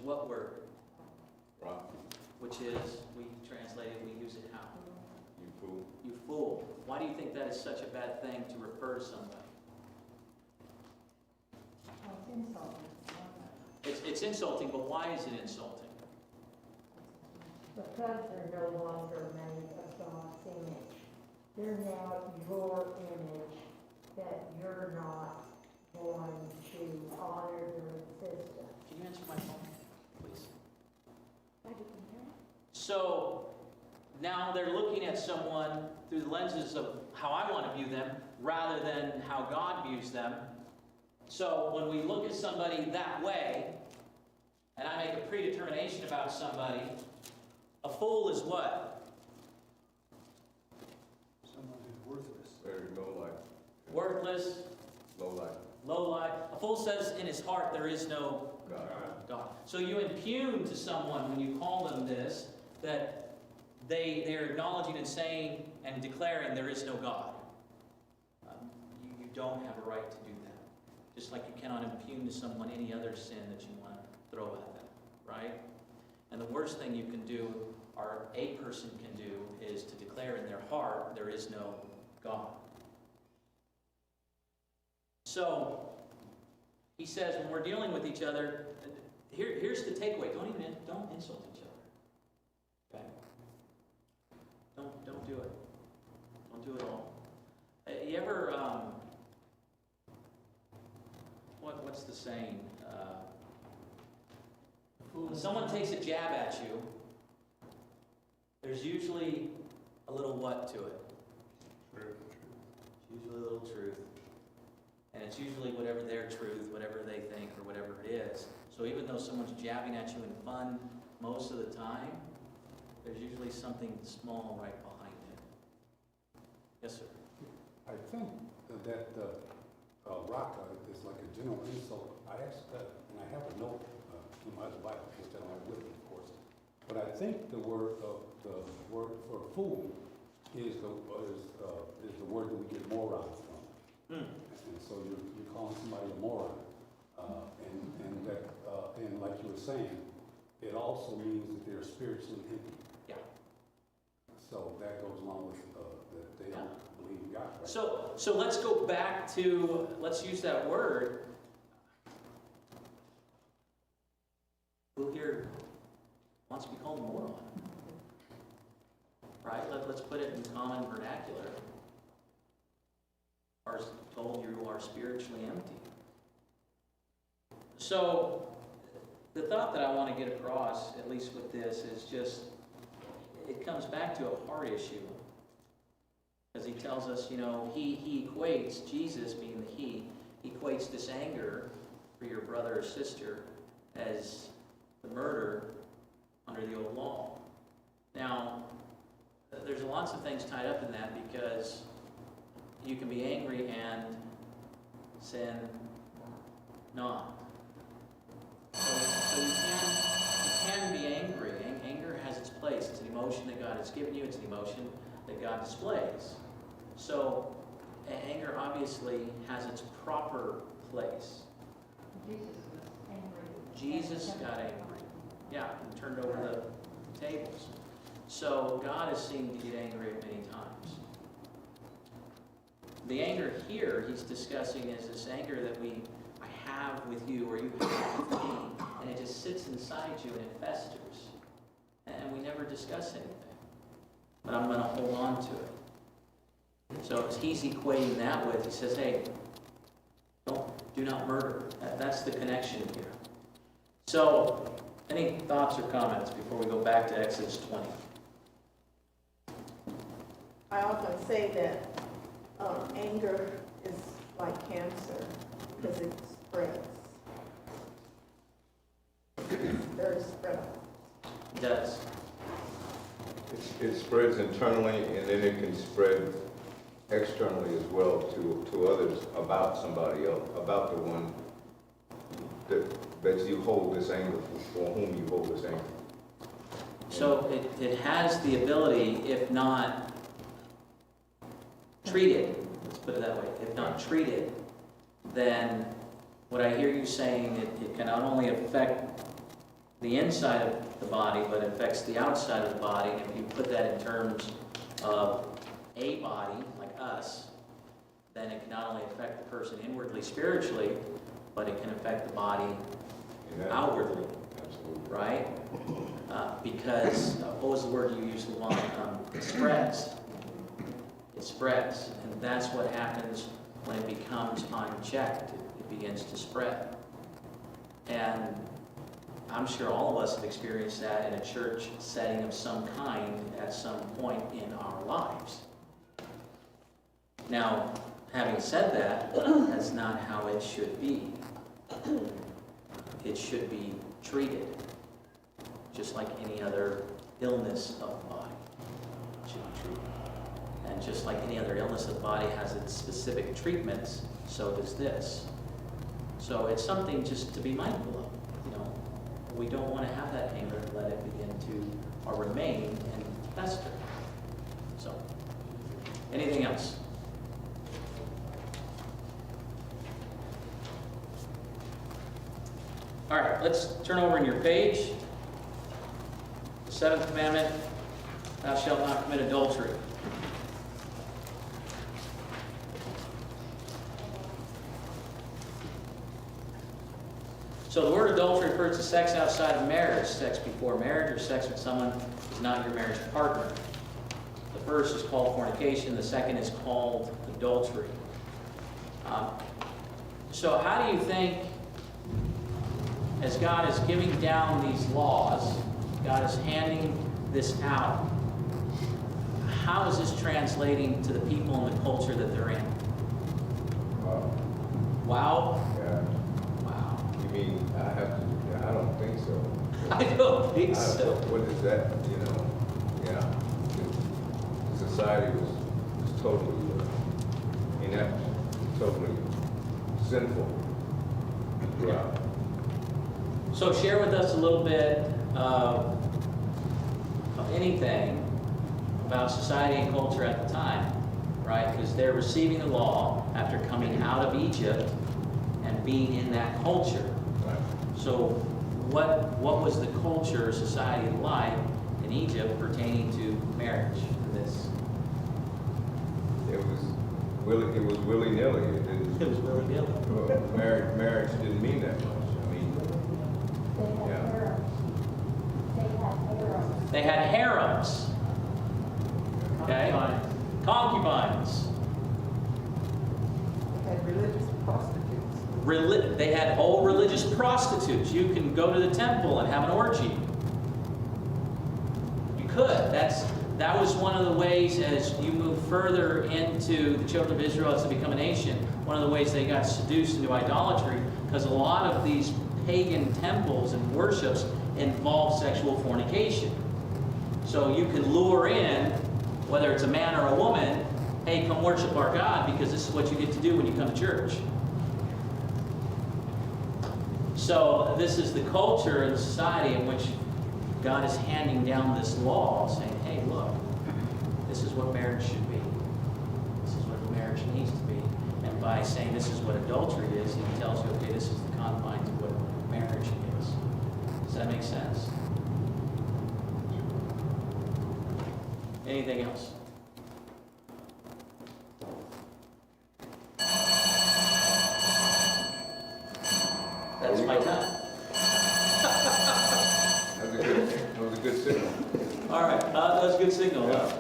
what word? Rock. Which is, we translate it, we use it how? You fool. You fool. Why do you think that is such a bad thing to refer to somebody? It's insulting. It's insulting, but why is it insulting? Because they're no longer made of God's image. They're now your image that you're not going to honor their existence. Can you answer my phone, please? So now they're looking at someone through the lenses of how I want to view them rather than how God views them. So when we look at somebody that way, and I make a predetermination about somebody, a fool is what? Someone who's worthless. Very low life. Worthless, Low life. low life. A fool says in his heart there is no God. God. So you impugn to someone when you call them this, that they're acknowledging and saying and declaring there is no God. You don't have a right to do that. Just like you cannot impugn to someone any other sin that you want to throw at them, right? And the worst thing you can do, or a person can do, is to declare in their heart there is no God. So he says when we're dealing with each other, here's the takeaway: don't insult each other. Okay? Don't do it. Don't do it all. You ever what's the saying? When someone takes a jab at you, there's usually a little what to it? It's usually a little truth. And it's usually whatever their truth, whatever they think, or whatever it is. So even though someone's jabbing at you in fun most of the time, there's usually something small right behind it. Yes, sir. I think that raka is like a general insult. I asked that, and I have a note in my Bible, which I don't have with me, of course. But I think the word for fool is the word that we get moron from. And so you're calling somebody a moron, and like you were saying, it also means that they're spiritually empty. Yeah. So that goes along with that they don't believe in God. Right? So let's go back to, let's use that word. Who here wants to be called a moron? Right? Let's put it in common vernacular. Are told you are spiritually empty. So the thought that I want to get across, at least with this, is just, it comes back to a heart issue. Because he tells us, he equates, Jesus being the he equates this anger for your brother or sister as the murder under the old law. Now, there's lots of things tied up in that, because you can be angry and sin not. So you can be angry. Anger has its place. It's an emotion that God has given you. It's an emotion that God displays. So anger obviously has its proper place. Jesus was angry. Jesus got angry. Yeah, and turned over the tables. So God is seen to get angry at many times. The anger here he's discussing is this anger that I have with you, or you have with me, and it just sits inside you and it festers. And we never discuss anything. But I'm going to hold on to it. So he's equating that with, he says, hey, do not murder. That's the connection here. So, any thoughts or comments before we go back to Exodus 20? I often say that anger is like cancer because it spreads. It's very spreadable. It does. It spreads internally, and then it can spread externally as well to others about somebody else, about the one that you hold this anger for whom you hold this anger. So it has the ability, if not treated, let's put it that way, if not treated, then what I hear you saying, it can not only affect the inside of the body, but affects the outside of the body. And if you put that in terms of a body, like us, then it can not only affect the person inwardly, spiritually, but it can affect the body Yeah, outwardly, absolutely. right? Because, what was the word you used, Luan? It spreads. It spreads. And that's what happens when it becomes unchecked. It begins to spread. And I'm sure all of us have experienced that in a church setting of some kind at some point in our lives. Now, having said that, that's not how it should be. It should be treated just like any other illness of the body. It should be treated. And just like any other illness of the body has its specific treatments, so does this. So it's something just to be mindful of. We don't want to have that anger and let it begin to, or remain and fester. So, anything else? All right, let's turn over in your page. The 7th commandment, thou shalt not commit adultery. So the word adultery refers to sex outside of marriage, sex before marriage, or sex with someone who's not your marriage partner. The first is called fornication, the second is called adultery. So how do you think, as God is giving down these laws, God is handing this out, how is this translating to the people and the culture that they're in? Wow. Wow? Yeah. Wow. You mean, I don't think so. I don't think so. What is that, Yeah. The society was totally inept, totally sinful throughout. So share with us a little bit of anything about society and culture at the time, right? Because they're receiving the law after coming out of Egypt and being in that culture. Right. So what was the culture, society like in Egypt pertaining to marriage for this? It was willy-nilly. It didn't. It was willy-nilly. Well, marriage didn't mean that much. I mean, They had Yeah. harems. They had harems, okay? Concubines. And religious prostitutes. They had old religious prostitutes. You can go to the temple and have an orgy. You could. That was one of the ways, as you move further into the children of Israel as they become a nation, one of the ways they got seduced into idolatry, because a lot of these pagan temples and worships involve sexual fornication. So you can lure in, whether it's a man or a woman, hey, come worship our God, because this is what you get to do when you come to church. So this is the culture and society in which God is handing down this law, saying, hey, look, this is what marriage should be. This is what marriage needs to be. And by saying this is what adultery is, he tells you, okay, this is the confines of what marriage is. Does that make sense? Anything else? That's my time. that was a good signal. All right, that was a good signal. Yeah.